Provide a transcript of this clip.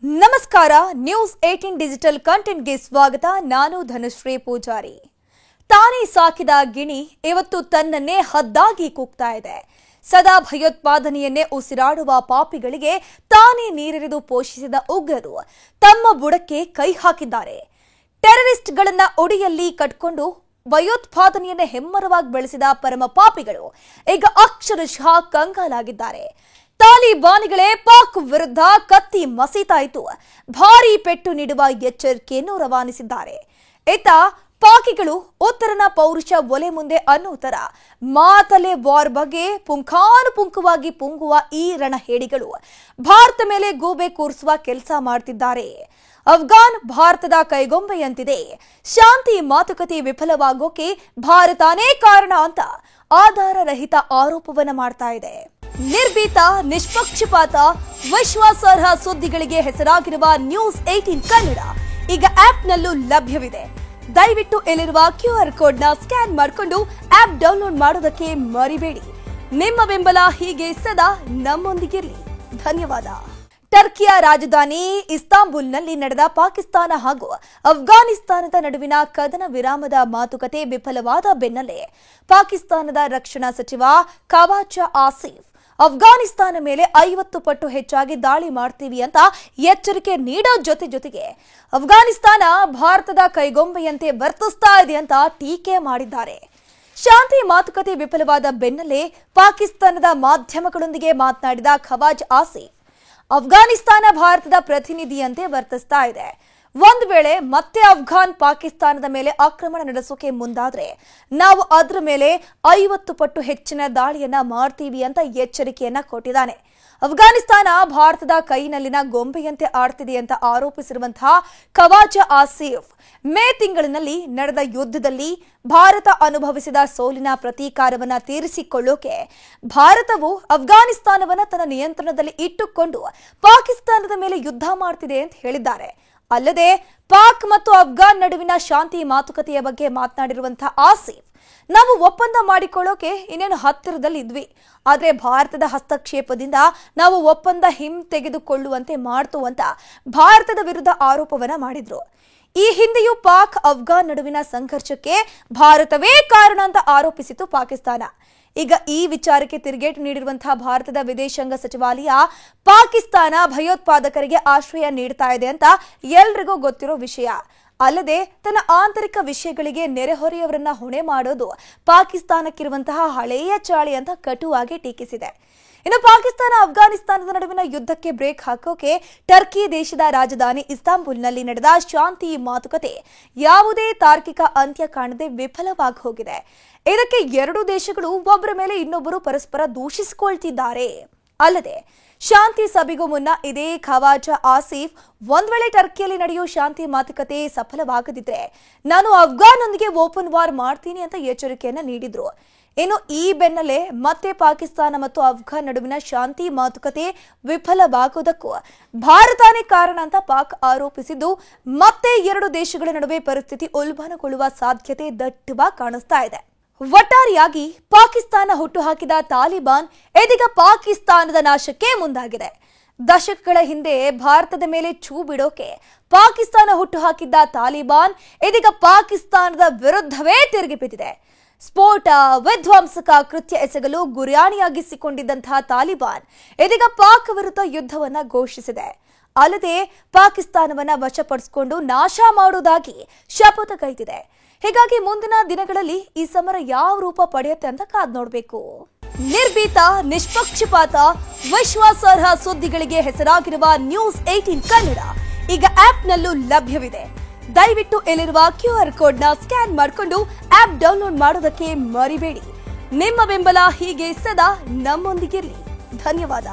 ನಮಸ್ಕಾರ news 18 digital content ಗೆ ಸ್ವಾಗತ. ನಾನು ಧನುಶ್ರೀ ಪೂಜಾರಿ. ತಾನೇ ಸಾಕಿದ ಗಿಣಿ ಇವತ್ತು ತನ್ನನ್ನೇ ಹದ್ದಾಗಿ ಕೂಗ್ತಾ ಇದೆ. ಸದಾ ಭಯೋತ್ಪಾದನೆಯನ್ನೇ ಉಸಿರಾಡುವ ಪಾಪಿಗಳಿಗೆ ತಾನೇ ನೀರೆರೆದು ಪೋಷಿಸಿದ ಉಗ್ರರು ತಮ್ಮ ಬುಡಕ್ಕೆ ಕೈ ಹಾಕಿದ್ದಾರೆ. ಟೆರರಿಸ್ಟ್ಗಳನ್ನ ಒಡಿಯಲ್ಲಿ ಕಟ್ಕೊಂಡು ಭಯೋತ್ಪಾದನೆಯನ್ನೇ ಹೆಮ್ಮರವಾಗಿ ಬೆಳೆಸಿದ ಪರಮ ಪಾಪಿಗಳು ಈಗ ಅಕ್ಷರಶಃ ಕಂಗಾಲಾಗಿದ್ದಾರೆ. ತಾಲಿಬಾನಿಗಳೇ ಪಾಕ್ ವಿರುದ್ಧ ಕತ್ತಿ ಮಸೀತಾಯಿತು, ಭಾರೀ ಪೆಟ್ಟು ನೀಡುವ ಎಚ್ಚರಿಕೆಯನ್ನು ರವಾನಿಸಿದ್ದಾರೆ. ಇತ್ತ ಪಾಕಿಗಳು ಉತ್ತರನ ಪೌರುಷ ಒಲೆ ಮುಂದೆ ಅನ್ನೋ ತರ ಮಾತಲೆ ವಾರ್ ಬಗ್ಗೆ ಪುಂಖಾನುಪುಂಖವಾಗಿ ಪುಂಗುವ ಈ ರಣಹೇಡಿಗಳು ಭಾರತ ಮೇಲೆ ಗೂಬೆ ಕೂರಿಸುವ ಕೆಲಸ ಮಾಡ್ತಿದ್ದಾರೆ. ಅಫ್ಘಾನ್ ಭಾರತದ ಕೈಗೊಂಬೆಯಂತಿದೆ. ಶಾಂತಿ ಮಾತುಕತೆ ವಿಫಲವಾಗೋಕೆ ಭಾರತನೇ ಕಾರಣ ಅಂತ ಆಧಾರ ರಹಿತ ಆರೋಪವನ್ನ ಮಾಡ್ತಾ ಇದೆ. ನಿರ್ಭೀತ, ನಿಷ್ಪಕ್ಷಪಾತ, ವಿಶ್ವಾಸಾರ್ಹ ಸುದ್ದಿಗಳಿಗೆ ಹೆಸರಾಗಿರುವ ನ್ಯೂಸ್ 18 ಕನ್ನಡ ಈಗ ಆಪ್ನಲ್ಲೂ ಲಭ್ಯವಿದೆ. ದಯವಿಟ್ಟು ಇಲ್ಲಿರುವ QR ಕೋಡ್ನ ಸ್ಕ್ಯಾನ್ ಮಾಡಿಕೊಂಡು ಆಪ್ ಡೌನ್ಲೋಡ್ ಮಾಡೋದಕ್ಕೆ ಮರಿಬೇಡಿ. ನಿಮ್ಮ ಬೆಂಬಲ ಹೀಗೆ ಸದಾ ನಮ್ಮೊಂದಿಗಿರಲಿ. ಧನ್ಯವಾದ. ಟರ್ಕಿಯ ರಾಜಧಾನಿ ಇಸ್ತಾಂಬುಲ್ನಲ್ಲಿ ನಡೆದ ಪಾಕಿಸ್ತಾನ ಹಾಗೂ ಅಫ್ಘಾನಿಸ್ತಾನದ ನಡುವಿನ ಕದನ ವಿರಾಮದ ಮಾತುಕತೆ ವಿಫಲವಾದ ಬೆನ್ನಲ್ಲೇ ಪಾಕಿಸ್ತಾನದ ರಕ್ಷಣಾ ಸಚಿವ ಖವಾಜಾ ಆಸಿಫ್ ಅಫ್ಘಾನಿಸ್ತಾನ ಮೇಲೆ 50 ಪಟ್ಟು ಹೆಚ್ಚಾಗಿ ದಾಳಿ ಮಾಡ್ತೀವಿ ಅಂತ ಎಚ್ಚರಿಕೆ ನೀಡೋ ಜೊತೆಗೆ ಅಫ್ಘಾನಿಸ್ತಾನ ಭಾರತದ ಕೈಗೊಂಬೆಯಂತೆ ವರ್ತಿಸ್ತಾ ಇದೆ ಅಂತ ಟೀಕೆ ಮಾಡಿದ್ದಾರೆ. ಶಾಂತಿ ಮಾತುಕತೆ ವಿಫಲವಾದ ಬೆನ್ನಲ್ಲೇ ಪಾಕಿಸ್ತಾನದ ಮಾಧ್ಯಮಗಳೊಂದಿಗೆ ಮಾತನಾಡಿದ ಖವಾಜಾ ಆಸಿಫ್ ಅಫ್ಘಾನಿಸ್ತಾನ ಭಾರತದ ಪ್ರತಿನಿಧಿಯಂತೆ ವರ್ತಿಸ್ತಾ ಇದೆ. ಒಂದು ವೇಳೆ ಮತ್ತೆ ಅಫ್ಘಾನ್ ಪಾಕಿಸ್ತಾನದ ಮೇಲೆ ಆಕ್ರಮಣ ನಡೆಸೋಕೆ ಮುಂದಾದ್ರೆ ನಾವು ಅದರ ಮೇಲೆ 50 ಪಟ್ಟು ಹೆಚ್ಚಿನ ದಾಳಿಯನ್ನ ಮಾಡ್ತೀವಿ ಅಂತ ಎಚ್ಚರಿಕೆಯನ್ನ ಕೊಟ್ಟಿದ್ದಾನೆ. ಅಫ್ಘಾನಿಸ್ತಾನ ಭಾರತದ ಕೈನಲ್ಲಿನ ಗೊಂಬೆಯಂತೆ ಆಡ್ತಿದೆ ಅಂತ ಆರೋಪಿಸಿರುವಂತಹ ಖವಾಜಾ ಆಸಿಫ್ ಮೇ ತಿಂಗಳಿನಲ್ಲಿ ನಡೆದ ಯುದ್ಧದಲ್ಲಿ ಭಾರತ ಅನುಭವಿಸಿದ ಸೋಲಿನ ಪ್ರತೀಕಾರವನ್ನ ತೀರಿಸಿಕೊಳ್ಳೋಕೆ ಭಾರತವು ಅಫ್ಘಾನಿಸ್ತಾನವನ್ನ ತನ್ನ ನಿಯಂತ್ರಣದಲ್ಲಿ ಇಟ್ಟುಕೊಂಡು ಪಾಕಿಸ್ತಾನದ ಮೇಲೆ ಯುದ್ಧ ಮಾಡ್ತಿದೆ ಅಂತ ಹೇಳಿದ್ದಾರೆ. ಅಲ್ಲದೆ ಪಾಕ್ ಮತ್ತು ಅಫ್ಘಾನ್ ನಡುವಿನ ಶಾಂತಿ ಮಾತುಕತೆಯ ಬಗ್ಗೆ ಮಾತನಾಡಿರುವಂತಹ ಆಸಿಫ್ ನಾವು ಒಪ್ಪಂದ ಮಾಡಿಕೊಳ್ಳೋಕೆ ಇನ್ನೇನು ಹತ್ತಿರದಲ್ಲಿ ಇದ್ವಿ, ಆದ್ರೆ ಭಾರತದ ಹಸ್ತಕ್ಷೇಪದಿಂದ ನಾವು ಒಪ್ಪಂದ ಹಿಂತೆಗೆದುಕೊಳ್ಳುವಂತೆ ಮಾಡ್ತು ಅಂತ ಭಾರತದ ವಿರುದ್ಧ ಆರೋಪವನ್ನ ಮಾಡಿದ್ರು. ಈ ಹಿಂದೆಯೂ ಪಾಕ್ ಅಫ್ಘಾನ್ ನಡುವಿನ ಸಂಘರ್ಷಕ್ಕೆ ಭಾರತವೇ ಕಾರಣ ಅಂತ ಆರೋಪಿಸಿತು ಪಾಕಿಸ್ತಾನ. ಈಗ ಈ ವಿಚಾರಕ್ಕೆ ತಿರುಗೇಟು ನೀಡಿರುವಂತಹ ಭಾರತದ ವಿದೇಶಾಂಗ ಸಚಿವಾಲಯ ಪಾಕಿಸ್ತಾನ ಭಯೋತ್ಪಾದಕರಿಗೆ ಆಶ್ರಯ ನೀಡ್ತಾ ಇದೆ ಅಂತ ಎಲ್ರಿಗೂ ಗೊತ್ತಿರೋ ವಿಷಯ. ಅಲ್ಲದೆ ತನ್ನ ಆಂತರಿಕ ವಿಷಯಗಳಿಗೆ ನೆರೆಹೊರೆಯವರನ್ನ ಹೊಣೆ ಮಾಡೋದು ಪಾಕಿಸ್ತಾನಕ್ಕಿರುವಂತಹ ಹಳೆಯ ಚಾಳಿ ಅಂತ ಕಟುವಾಗಿ ಟೀಕಿಸಿದೆ. ಇನ್ನು ಪಾಕಿಸ್ತಾನ ಅಫ್ಘಾನಿಸ್ತಾನದ ನಡುವಿನ ಯುದ್ಧಕ್ಕೆ ಬ್ರೇಕ್ ಹಾಕೋಕೆ ಟರ್ಕಿ ದೇಶದ ರಾಜಧಾನಿ ಇಸ್ತಾಂಬುಲ್ನಲ್ಲಿ ನಡೆದ ಶಾಂತಿ ಮಾತುಕತೆ ಯಾವುದೇ ತಾರ್ಕಿಕ ಅಂತ್ಯ ಕಾಣದೆ ವಿಫಲವಾಗಿ ಹೋಗಿದೆ. ಇದಕ್ಕೆ ಎರಡು ದೇಶಗಳು ಒಬ್ಬರ ಮೇಲೆ ಇನ್ನೊಬ್ಬರು ಪರಸ್ಪರ ದೂಷಿಸಿಕೊಳ್ತಿದ್ದಾರೆ. ಅಲ್ಲದೆ ಶಾಂತಿ ಸಭೆಗೂ ಮುನ್ನ ಇದೇ ಖವಾಜಾ ಆಸಿಫ್ ಒಂದ್ ವೇಳೆ ಟರ್ಕಿಯಲ್ಲಿ ನಡೆಯೋ ಶಾಂತಿ ಮಾತುಕತೆ ಸಫಲವಾಗದಿದ್ರೆ ನಾನು ಅಫ್ಘಾನ್ನೊಂದಿಗೆ ಓಪನ್ ವಾರ್ ಮಾಡ್ತೀನಿ ಅಂತ ಎಚ್ಚರಿಕೆಯನ್ನ ನೀಡಿದ್ರು. ಇನ್ನು ಈ ಬೆನ್ನಲ್ಲೇ ಮತ್ತೆ ಪಾಕಿಸ್ತಾನ ಮತ್ತು ಅಫ್ಘಾನ್ ನಡುವಿನ ಶಾಂತಿ ಮಾತುಕತೆ ವಿಫಲವಾಗುವುದಕ್ಕೂ ಭಾರತನೇ ಕಾರಣ ಅಂತ ಪಾಕ್ ಆರೋಪಿಸಿದ್ದು ಮತ್ತೆ ಎರಡು ದೇಶಗಳ ನಡುವೆ ಪರಿಸ್ಥಿತಿ ಉಲ್ಬಣಗೊಳ್ಳುವ ಸಾಧ್ಯತೆ ದಟ್ಟವಾಗಿ ಕಾಣಿಸ್ತಾ ಇದೆ. ಒಟ್ಟಾರೆಯಾಗಿ ಪಾಕಿಸ್ತಾನ ಹುಟ್ಟುಹಾಕಿದ ತಾಲಿಬಾನ್ ಇದೀಗ ಪಾಕಿಸ್ತಾನದ ನಾಶಕ್ಕೆ ಮುಂದಾಗಿದೆ. ದಶಕಗಳ ಹಿಂದೆ ಭಾರತದ ಮೇಲೆ ಛೂ ಬಿಡೋಕೆ ಪಾಕಿಸ್ತಾನ ಹುಟ್ಟುಹಾಕಿದ್ದ ತಾಲಿಬಾನ್ ಇದೀಗ ಪಾಕಿಸ್ತಾನದ ವಿರುದ್ಧವೇ ತಿರುಗಿ ಬಿದ್ದಿದೆ. ಸ್ಫೋಟ, ವಿಧ್ವಂಸಕ ಕೃತ್ಯ ಎಸಗಲು ಗುರಿಯಾಣಿಯಾಗಿಸಿಕೊಂಡಿದ್ದಂತಹ ತಾಲಿಬಾನ್ ಇದೀಗ ಪಾಕ್ ವಿರುದ್ಧ ಯುದ್ಧವನ್ನ ಘೋಷಿಸಿದೆ. ಅಲ್ಲದೆ ಪಾಕಿಸ್ತಾನವನ್ನ ವಶಪಡಿಸಿಕೊಂಡು ನಾಶ ಮಾಡುವುದಾಗಿ ಶಪಥ ಕೈದಿದೆ. ಹೀಗಾಗಿ ಮುಂದಿನ ದಿನಗಳಲ್ಲಿ ಈ ಸಮರ ಯಾವ ರೂಪ ಪಡೆಯುತ್ತೆ ಅಂತ ಕಾದ್ ನೋಡಬೇಕು. ನಿರ್ಭೀತ, ನಿಷ್ಪಕ್ಷಪಾತ, ವಿಶ್ವಾಸಾರ್ಹ ಸುದ್ದಿಗಳಿಗೆ ಹೆಸರಾಗಿರುವ ನ್ಯೂಸ್ 18 ಕನ್ನಡ ಈಗ ಆಪ್ನಲ್ಲೂ ಲಭ್ಯವಿದೆ. ದಯವಿಟ್ಟು ಇಲ್ಲಿರುವ QR ಕೋಡ್ನ ಸ್ಕ್ಯಾನ್ ಮಾಡಿಕೊಂಡು ಆಪ್ ಡೌನ್ಲೋಡ್ ಮಾಡೋದಕ್ಕೆ ಮರಿಬೇಡಿ. ನಿಮ್ಮ ಬೆಂಬಲ ಹೀಗೆ ಸದಾ ನಮ್ಮೊಂದಿಗಿರಲಿ. ಧನ್ಯವಾದ.